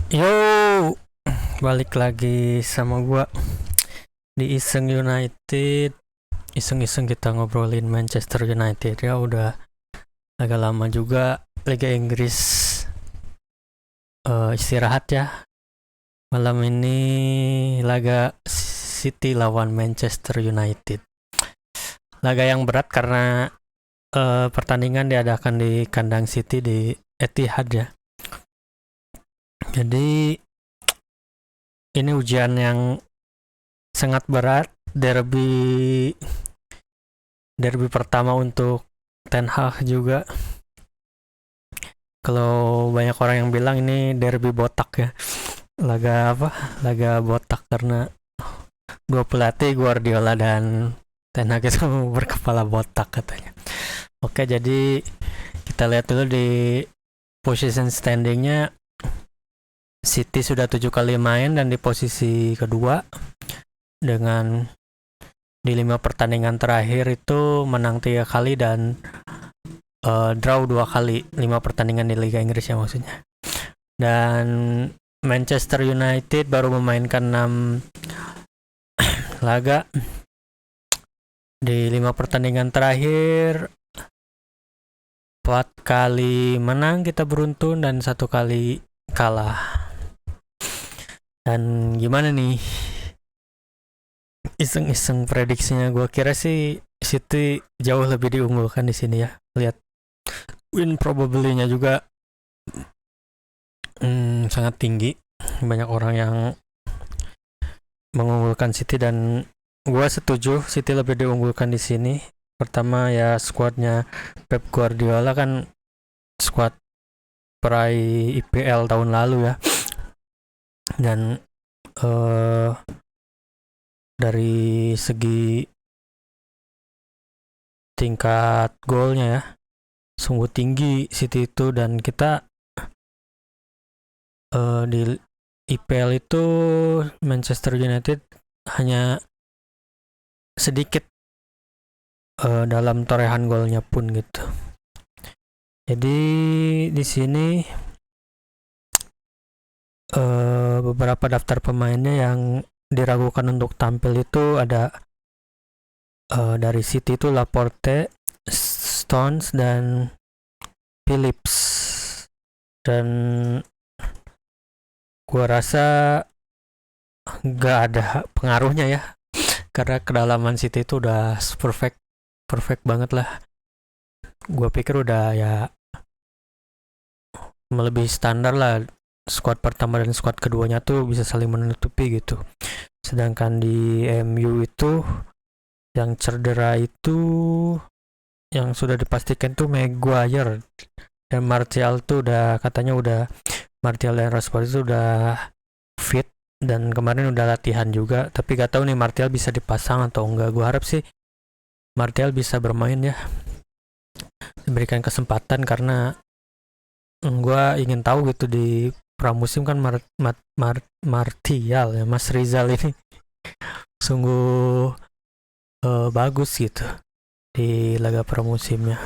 Yo, balik lagi sama gua di Iseng United. Iseng-iseng kita ngobrolin Manchester United ya, udah agak lama juga Liga Inggris istirahat ya. Malam ini laga City lawan Manchester United. Laga yang berat karena pertandingan diadakan di kandang City di Etihad ya. Jadi ini ujian yang sangat berat, derby pertama untuk Ten Hag juga. Kalau banyak orang yang bilang ini derby botak ya. Laga apa? Laga botak karena dua pelatih Guardiola dan Ten Hag itu berkepala botak katanya. Oke, jadi kita lihat dulu di position standingnya. City sudah 7 kali main dan di posisi kedua dengan di 5 pertandingan terakhir itu menang 3 kali dan draw 2 kali, 5 pertandingan di Liga Inggris ya maksudnya. Dan Manchester United baru memainkan 6 laga di 5 pertandingan terakhir. 4 kali menang kita beruntun dan 1 kali kalah. Dan gimana nih? Iseng-iseng prediksinya, gue kira sih City jauh lebih diunggulkan di sini ya. Lihat win probability-nya juga sangat tinggi. Banyak orang yang mengunggulkan City dan gue setuju City lebih diunggulkan di sini. Pertama ya skuadnya Pep Guardiola kan skuad peraih IPL tahun lalu ya. Dan dari segi tingkat golnya ya sungguh tinggi City itu, dan kita di IPL itu Manchester United hanya sedikit dalam torehan golnya pun gitu. Jadi di sini beberapa daftar pemainnya yang diragukan untuk tampil itu ada dari City itu Laporte, Stones dan Phillips. Dan gua rasa nggak ada pengaruhnya ya, karena kedalaman City itu udah perfect banget lah. Gua pikir udah ya melebihi standar lah, squad pertama dan squad keduanya tuh bisa saling menutupi gitu. Sedangkan di MU itu yang cedera itu yang sudah dipastikan tuh Maguire dan Martial tuh udah katanya udah Martial dan Rashford itu udah fit dan kemarin udah latihan juga, tapi gak tahu nih Martial bisa dipasang atau enggak. Gue harap sih Martial bisa bermain ya, diberikan kesempatan karena gue ingin tahu gitu di pramusim kan Martial ya, Mas Rizal ini sungguh bagus gitu di laga pramusimnya.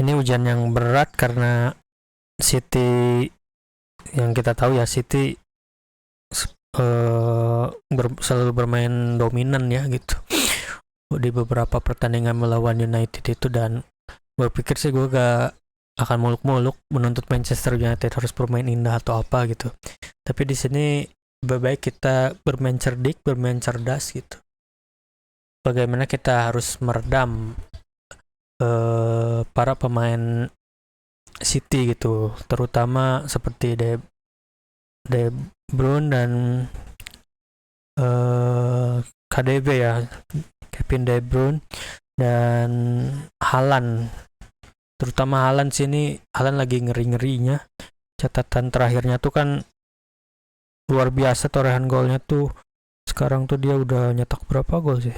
Ini hujan yang berat karena City, yang kita tahu ya City selalu bermain dominan ya gitu di beberapa pertandingan melawan United itu, dan berpikir sih gue gak akan muluk-muluk menuntut Manchester United harus bermain indah atau apa gitu. Tapi di sini lebih baik kita bermain cerdik, bermain cerdas gitu. Bagaimana kita harus meredam para pemain City gitu, terutama seperti De Bruyne dan KDB ya, Kevin De Bruyne dan Haaland. Terutama Haaland sini, Haaland lagi ngeri-ngerinya. Catatan terakhirnya tuh kan luar biasa, torehan golnya tuh. Sekarang tuh dia udah nyetak berapa gol sih?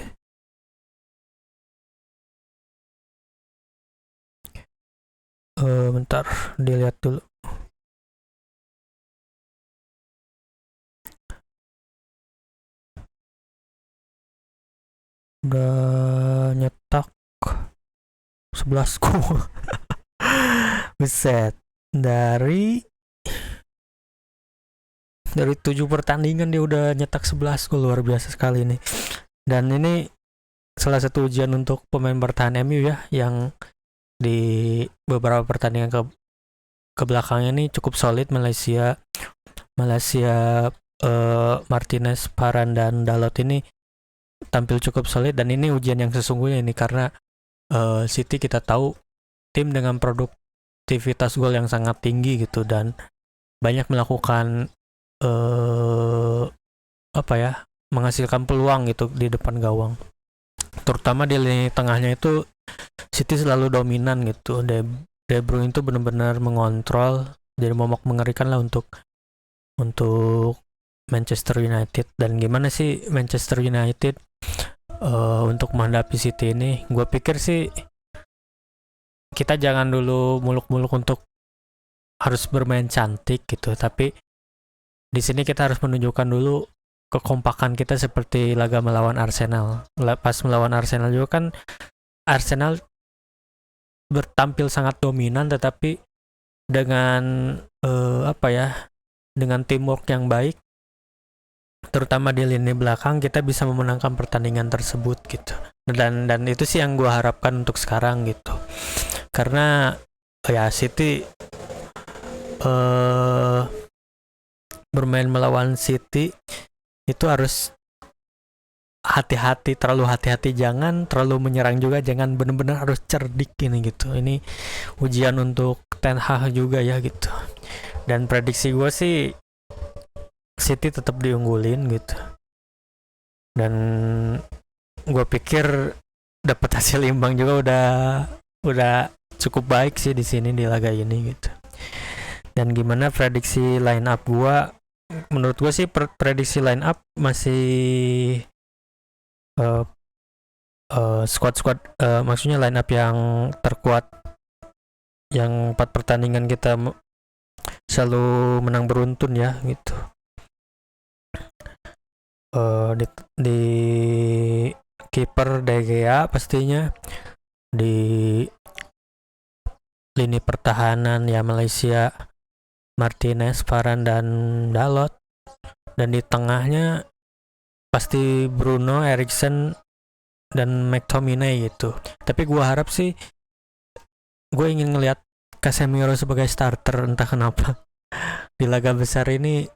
Bentar, dilihat dulu. Udah nyetak 11 gol. Buset. Dari Dari 7 pertandingan dia udah nyetak 11 gol, luar biasa sekali nih. Dan ini salah satu ujian untuk pemain bertahan MU ya, yang di beberapa pertandingan ke belakangnya ini cukup solid. Malaysia Martinez, Varane dan Dalot ini tampil cukup solid, dan ini ujian yang sesungguhnya ini karena City kita tahu tim dengan produktivitas gol yang sangat tinggi gitu, dan banyak melakukan menghasilkan peluang gitu di depan gawang, terutama di lini tengahnya itu City selalu dominan gitu. De Bruyne itu benar-benar mengontrol, jadi momok mengerikan lah untuk Manchester United. Dan gimana sih Manchester United untuk menghadapi City ini? Gue pikir sih kita jangan dulu muluk-muluk untuk harus bermain cantik gitu, tapi di sini kita harus menunjukkan dulu kekompakan kita seperti laga melawan Arsenal. Pas melawan Arsenal juga kan Arsenal bertampil sangat dominan, tetapi dengan dengan teamwork yang baik, terutama di lini belakang, kita bisa memenangkan pertandingan tersebut gitu. Dan itu sih yang gue harapkan untuk sekarang gitu. Karena ya City bermain melawan City itu harus hati-hati, terlalu hati-hati, jangan terlalu menyerang juga, jangan, benar-benar harus cerdik ini gitu. Ini ujian untuk Ten Hag juga ya gitu. Dan prediksi gue sih City tetap diunggulin gitu. Dan gue pikir dapat hasil imbang juga udah cukup baik sih di sini di laga ini gitu. Dan gimana prediksi line up gue? Menurut gue sih prediksi line up masih squad maksudnya line up yang terkuat, yang 4 pertandingan kita selalu menang beruntun ya gitu. Di kiper De Gea pastinya, di lini pertahanan ya Malaysia Martinez, Varane dan Dalot, dan di tengahnya pasti Bruno, Eriksen dan McTominay gitu. Tapi gue harap sih, gue ingin ngelihat Casemiro sebagai starter, entah kenapa di laga besar ini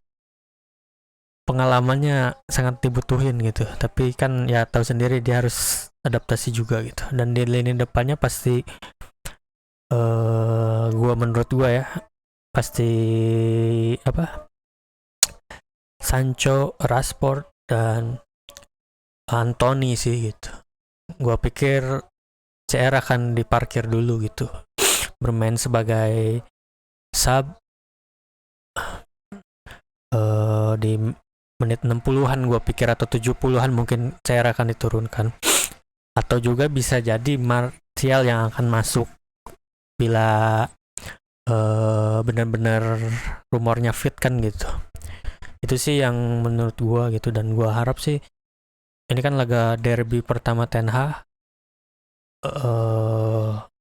pengalamannya sangat dibutuhin gitu. Tapi kan ya tahu sendiri dia harus adaptasi juga gitu. Dan di lini depannya pasti menurut gue ya pasti Sancho, Rashford dan Anthony sih gitu. Gua pikir CR akan diparkir dulu gitu, bermain sebagai sub di menit 60-an gua pikir, atau 70-an mungkin CR akan diturunkan. Atau juga bisa jadi Martial yang akan masuk bila benar-benar rumornya fit kan gitu. Itu sih yang menurut gua gitu. Dan gua harap sih ini kan laga derby pertama Ten Hag,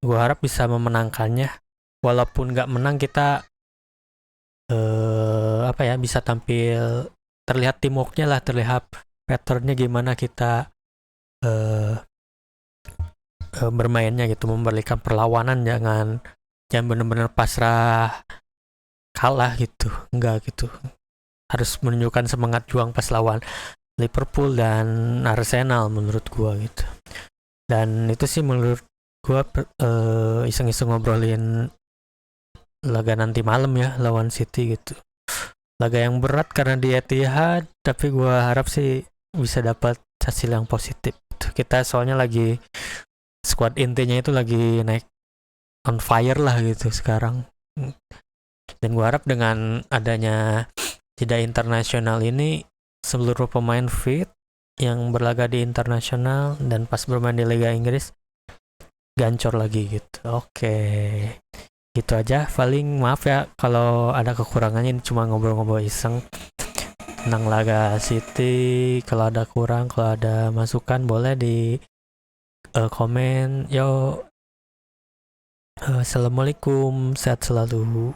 gua harap bisa memenangkannya. Walaupun nggak menang, kita bisa tampil, terlihat teamworknya lah, terlihat patternnya gimana kita bermainnya gitu, memberikan perlawanan, jangan benar-benar pasrah kalah gitu, enggak gitu. Harus menunjukkan semangat juang pas lawan Liverpool dan Arsenal menurut gua gitu. Dan itu sih menurut gua iseng-iseng ngobrolin laga nanti malam ya lawan City gitu. Laga yang berat karena di Etihad, tapi gua harap sih bisa dapat hasil yang positif. Kita soalnya lagi squad intinya itu lagi naik on fire lah gitu sekarang. Dan gua harap dengan adanya jeda internasional ini, seluruh pemain fit yang berlaga di internasional dan pas bermain di Liga Inggris gancor lagi gitu. Oke. Gitu aja, paling maaf ya kalau ada kekurangannya, ini cuma ngobrol-ngobrol iseng tentang laga City. Kalau ada kurang, kalau ada masukan boleh di komen. Yo, assalamualaikum, sehat selalu.